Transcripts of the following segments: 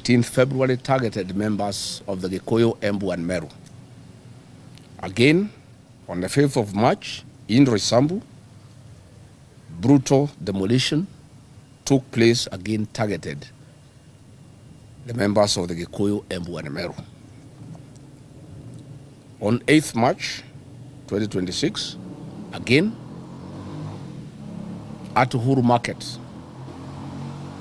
18th February targeted members of the Gikuyu, Embu, and Meru. Again, on the 5th of March, in Roysambu, brutal demolition took place, again targeted the members of the Gikuyu, Embu, and Meru. On 8th March 2026, again, at Uhuru Market,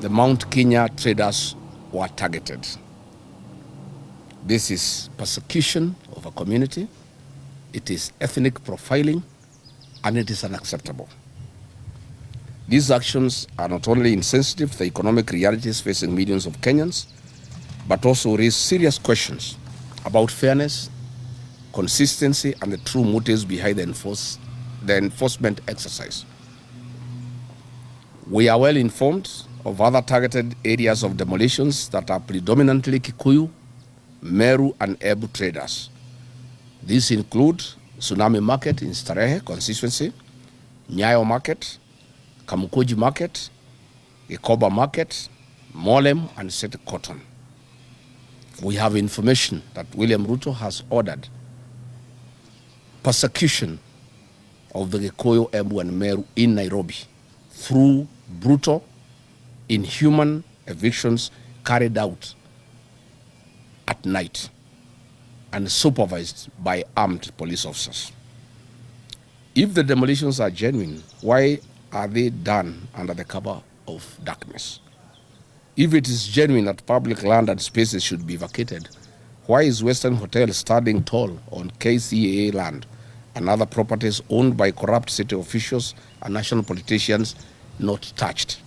the Mount Kenya traders were targeted. This is persecution of a community, it is ethnic profiling, and it is unacceptable. These actions are not only insensitive to the economic realities facing millions of Kenyans, but also raise serious questions about fairness, consistency, and the true motives behind the enforcement exercise. We are well informed of other targeted areas of demolitions that are predominantly Kikuyu, Meru, and Embu traders. These include Tsunami Market in Starehe constituency, Nyayo Market, Kamukuji Market, Ikoba Market, Molem, and Sete Cotton. We have information that William Ruto has ordered persecution of the Gikuyu, Embu, and Meru in Nairobi through brutal, inhuman evictions carried out at night and supervised by armed police officers. If the demolitions are genuine, why are they done under the cover of darkness? If it is genuine that public land and spaces should be vacated, why is Western Hotel standing tall on KCAA land and other properties owned by corrupt city officials and national politicians not touched?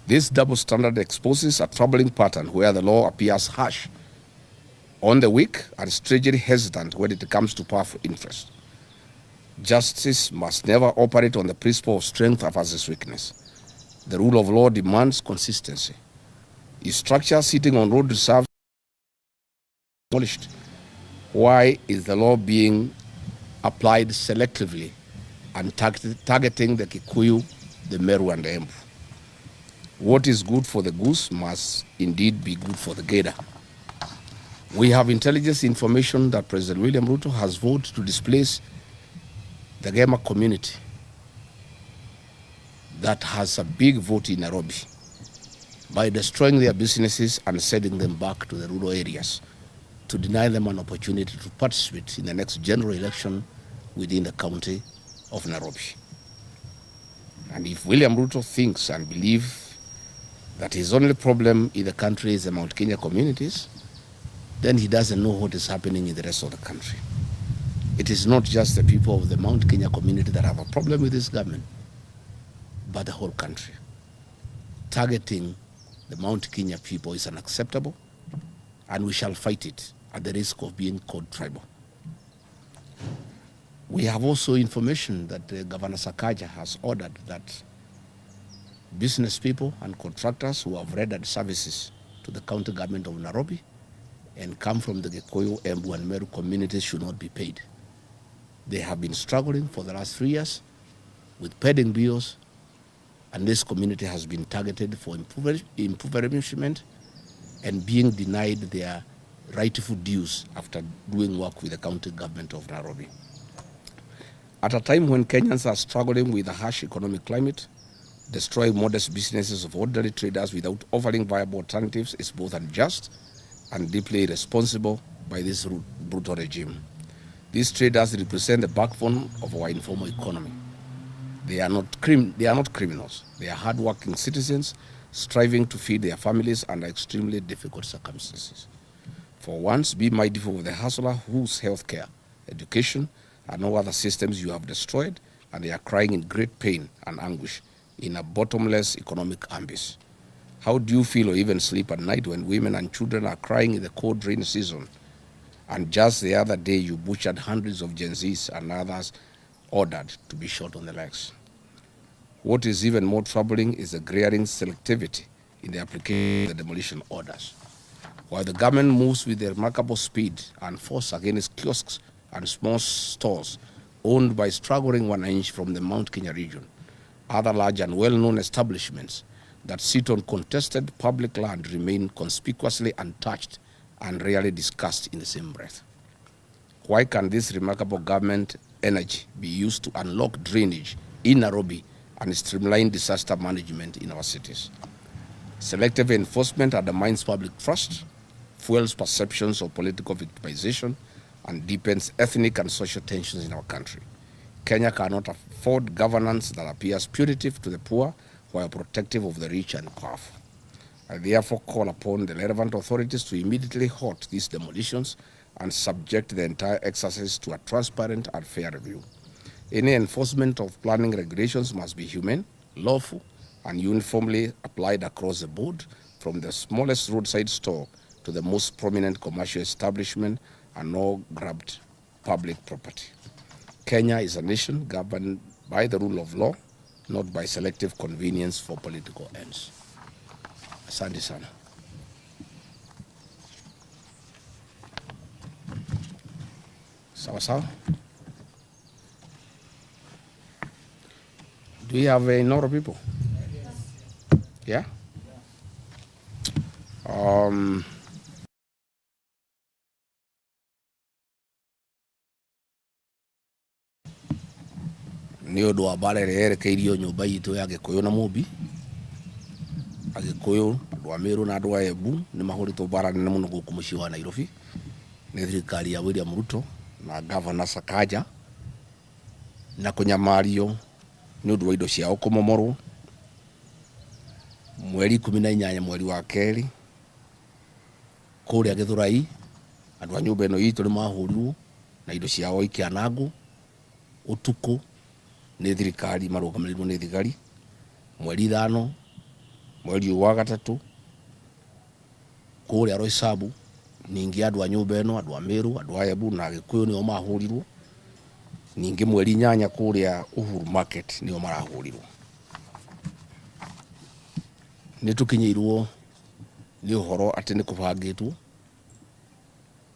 This double standard exposes a troubling pattern where the law appears harsh on the weak and strangely hesitant when it comes to powerful interests. Justice must never operate on the principle of strength versus weakness. The rule of law demands consistency. Is structure sitting on road reserves demolished? Why is the law being applied selectively and targeting the Kikuyu, the Meru, and the Embu? What is good for the goose must indeed be good for the gator. We have intelligence information that President William Ruto has vowed to displace the Gema community that has a big vote in Nairobi by destroying their businesses and sending them back to the rural areas to deny them an opportunity to participate in the next general election within the county of Nairobi. And if William Ruto thinks and believes that his only problem in the country is the Mount Kenya communities, then he doesn't know what is happening in the rest of the country. It is not just the people of the Mount Kenya community that have a problem with this government, but the whole country. Targeting the Mount Kenya people is unacceptable, and we shall fight it at the risk of being called tribal. We have also information that Governor Sakaja has ordered that business people and contractors who have rendered services to the county government of Nairobi and come from the Gikuyu, Embu, and Meru communities should not be paid. They have been struggling for the last 3 years with pending bills, and this community has been targeted for impoverishment and being denied their rightful dues after doing work with the county government of Nairobi. At a time when Kenyans are struggling with a harsh economic climate, destroying modest businesses of ordinary traders without offering viable alternatives is both unjust and deeply irresponsible by this brutal regime. These traders represent the backbone of our informal economy. They are not criminals. They are hardworking citizens striving to feed their families under extremely difficult circumstances. For once, be mindful of the hustler whose healthcare, education, and no other systems you have destroyed, and they are crying in great pain and anguish in a bottomless economic abyss. How do you feel or even sleep at night when women and children are crying in the cold rain season? And just the other day, you butchered hundreds of Gen Zs and others ordered to be shot on the legs. What is even more troubling is the glaring selectivity in the application of the demolition orders. While the government moves with remarkable speed and force against kiosks and small stores owned by struggling 1 inch from the Mount Kenya region, other large and well-known establishments that sit on contested public land remain conspicuously untouched and rarely discussed in the same breath? Why can this remarkable government energy be used to unlock drainage in Nairobi and streamline disaster management in our cities? Selective enforcement undermines public trust, fuels perceptions of political victimization, and deepens ethnic and social tensions in our country. Kenya cannot afford governance that appears punitive to the poor while protective of the rich and powerful. I therefore call upon the relevant authorities to immediately halt these demolitions and subject the entire exercise to a transparent and fair review. Any enforcement of planning regulations must be humane, lawful, and uniformly applied across the board, from the smallest roadside store to the most prominent commercial establishment, and no grabbed public property. Kenya is a nation governed by the rule of law, not by selective convenience for political ends. Asante sana. Sawa sawa. Do we have a lot of people? Yeah? Nĩ ũndũ wa mbara ĩrĩa yerekeirio nyũmba itũ ya Gĩkũyũ na Mũmbi, Agĩkũyũ, andũ a Meru na andũ a Embu nĩ mahũrĩtwo mbara nene mũno gũkũ mũciĩ wa Nairobi nĩ thirikari ya William Ruto na Governor Sakaja, na kũnyamario nĩ ũndũ wa indo ciao kũmomorwo mweri 18 mweri wa kerĩ kũrĩa Gĩthũrai. Andũ a nyũmba ĩno itũ nĩ mahũrirwo na indo ciao ikĩanangwo ũtukũ nĩ thirikari marũgamĩrĩirwo nĩ thigari mweri 5 mweri wa gatatũ kũrĩa Roysambu. Ningĩ andũ a nyũmba ĩno, andũ a Meru, andũ a Embu na Gĩkũyũ nĩo mahũrirwo. Ningĩ mweri 8 kũrĩa Uhuru Market nĩo marahũrirwo. Nĩ tũkinyĩirwo nĩ ũhoro atĩ nĩ kũbangĩtwo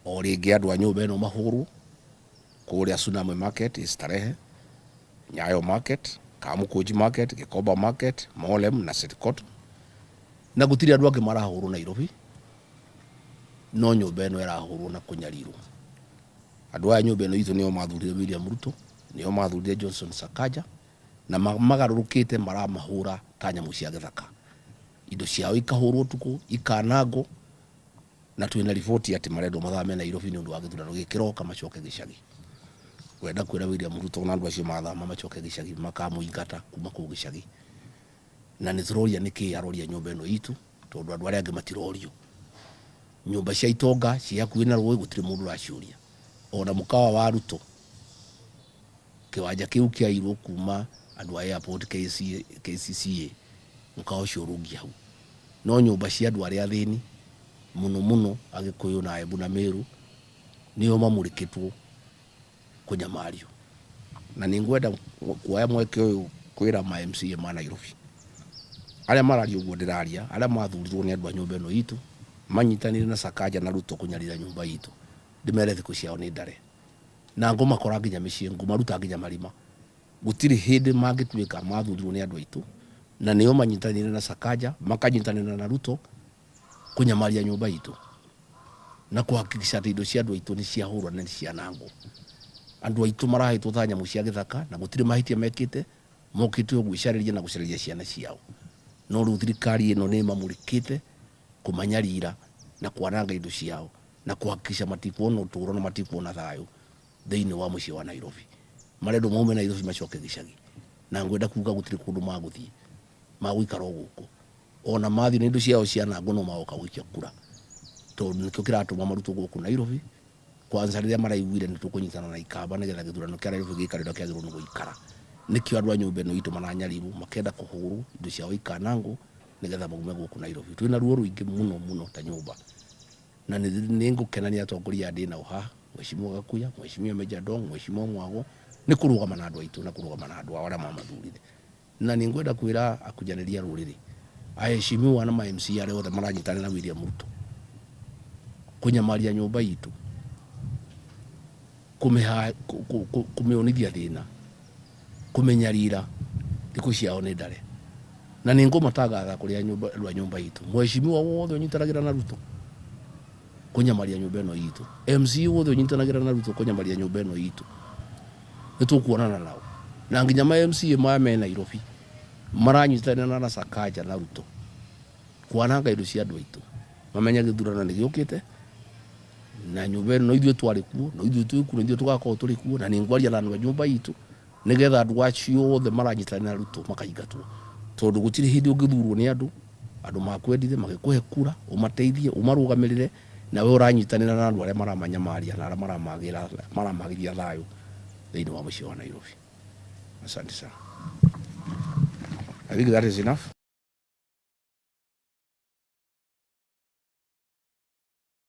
o rĩngĩ andũ a nyũmba ĩno mahũrwo kũrĩa Tsunami Market, Starehe, Nyayo Market, Kamukunji Market, Gĩkomba Market, Molem na City Cotton. Na gũtirĩ andũ angĩ marahũrwo Nairobi, no nyũmba ĩno ĩrahũrwo na kũnyarirwo. Andũ a nyũmba ĩno itũ nĩo mathurire William Ruto, nĩo mathurire Johnson Sakaja, na magarũrũkĩte maramahũra ta nyamũ cia gĩthaka. Indo ciao ikahũrwo tuku, ikanangwo, na twĩna riboti atĩ marendwo mathame Nairobi nĩ ũndũ wa gĩthurano gĩkĩroka macoke gĩcagi. Wenda kwĩra William Ruto na andũ acio mathama macoke gĩcagi makamũingata kuma kũu gĩcagi. Na nĩ tũroria nĩkĩ aroria nyũmba ĩno itũ, tondũ andũ arĩa angĩ matirorio. Nyũmba cia itonga cia hakuhĩ na rũĩ gũtirĩ mũndũ ũraciũria. Ona mũkawa wa Ruto kĩwanja kĩu kĩairwo kuma andũ a airport KCCA mũkawa ũcio ũrũngi hau. No nyũmba cia andũ arĩa athĩni mũno mũno Agĩkũyũ na Embu na Meru nĩo mamũrĩkĩtwo kũnyamario. Na nĩ ngwenda kuoya mweke ũyũ kwĩra ma MCA ma Nairobi arĩa mararia ũguo ndĩraria, arĩa mathurirwo nĩ andũ a nyũmba ĩno itũ manyitanĩire na Sakaja na Ruto kũnyarira nyũmba itũ, ndĩmere thikũ ciao nĩ ndare na ngũmakora nginya mĩciĩ, ngũmaruta nginya marima. Gũtirĩ hĩndĩ mangĩtuĩka mathurirwo nĩ andũ aitũ na nĩo manyitanĩire na Sakaja makanyitanĩra na Ruto kũnyamaria nyũmba itũ na kũhakikisha atĩ indo cia andũ aitũ nĩ ciahũrwo na nĩ cianangwo. Andũ aitũ marahetwo ta nyamũ cia gĩthaka na gũtirĩ mahĩtia mekĩte, mokĩte o gwĩcarĩria na gũcarĩria ciana ciao. No rĩu thirikari ĩno nĩ mamũrĩkĩte kũmanyarira na kwananga indo ciao na kũhakikisha matikuona ũtũũro na matikuona thayũ thĩinĩ wa mũciĩ wa Nairobi. Marendwo maume Nairobi macoke gĩcagi, na ngwenda kuga gũtirĩ kũndũ magũthiĩ, magũikara o gũkũ. Ona mathiĩ na indo ciao cianangwo no magoka gũikia kura, tondũ nĩkĩo kĩratũma marutwo gũkũ Nairobi. Kwanza rĩrĩa maraiguire nĩ tũkũnyitana na ikamba nĩgetha gĩthurano kĩa Nairobi gĩikare ũrĩa kĩagĩrĩirwo nĩ gũikara. Nĩkĩo andũ a nyũmba ĩno itũ maranyarirwo makenda kũhũrwo, indo ciao ikanangwo nĩgetha maume gũkũ Nairobi. Twĩna ruo rũingĩ mũno mũno ta nyũmba, na nĩ ngũkenania atongoria ndĩ nao haha, Mheshimiwa Gakuya, Mheshimiwa Meja Dong, Mheshimiwa Mwago, nĩ kũrũgama na andũ aitũ na kũrũgama na andũ arĩa mamathurire. Na nĩ ngwenda kwĩra akujanĩria rũrĩrĩ, aheshimiwa na ma MCA arĩa othe maranyitanĩra na William Ruto kũnyamaria nyũmba itũ, kũmĩonithia thĩna, kũmenyarira, thikũ ciao nĩ ndare. na ningo matagaga kuria nyumba itu mheshimiwa wothe unyitanagira na Ruto kunyamaria nyumba ino itu MC wothe unyitanagira na Ruto kunyamaria nyumba ino itu nitukuonana nao na nginya ma MC ma me Nairobi maranyitana na Sakaja na Ruto kwananga indo cia andu aitu mamenya githurano ni giukite na nyumba ino ithuĩ twari kuo na ithuĩ twĩ kuo na ithuĩ tugakorwo turi kuo na ningwaria na andu a nyumba itu nigetha andu acio othe maranyitana na Ruto makaingatwo tondu gutiri hindi ungithurwo ni andu makwendithe magikuhe kura umateithie umarugamirire na we uranyitanira na andu aria maramanyamaria na aria maramagiria thayo thiini wa mucii wa Nairobi. Asante sana. I think that is enough.